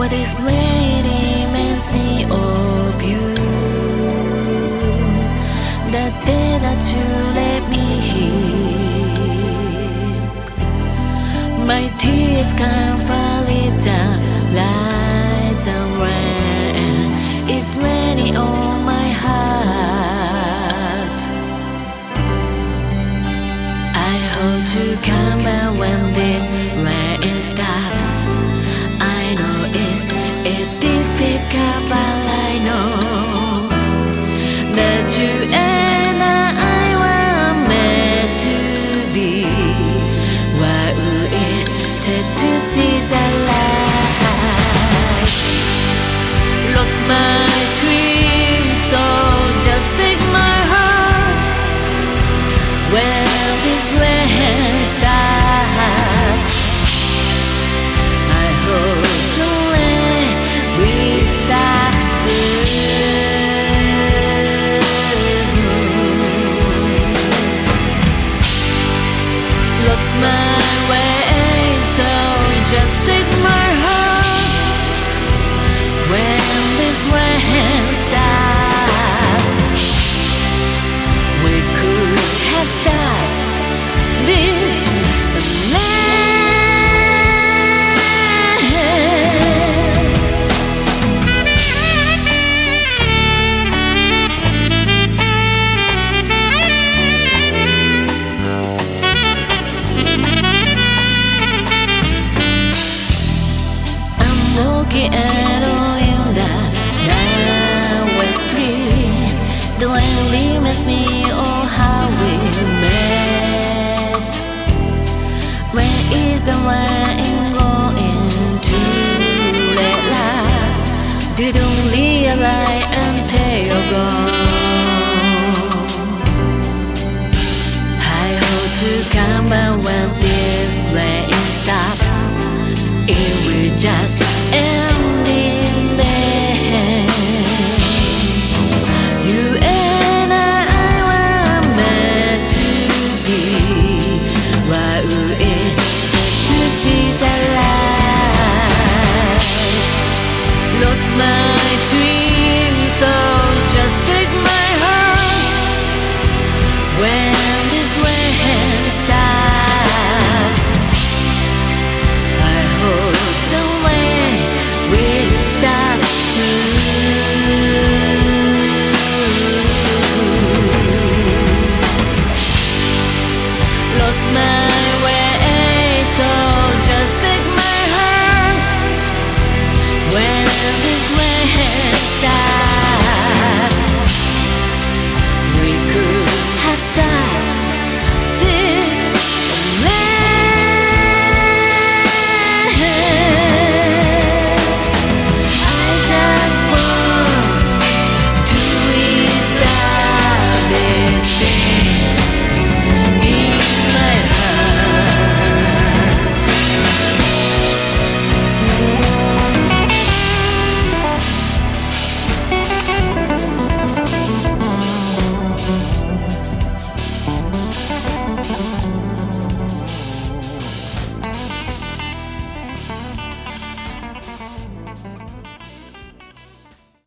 What is really reminds me of you. The day that you left me here, my tears can fall down like the rain. It's raining on my heart. I hope to come back when the rain stops. I know it's difficult, but I know that you and I were meant to be. Why would it take to see the light? Lost my dream, so just take my heart. When this rain starts, I hope the rain will stop soon. Lost my way, so just take my heart. When this rain stops, we could have started this walking alone in the night street. The rain reminds me of how we met. When is the rain going to let light? Didn't realize until you're gone. I hope to come back when this rain stops. It will just end in vain. You and I were meant to be. Why would it take to see the light? Lost my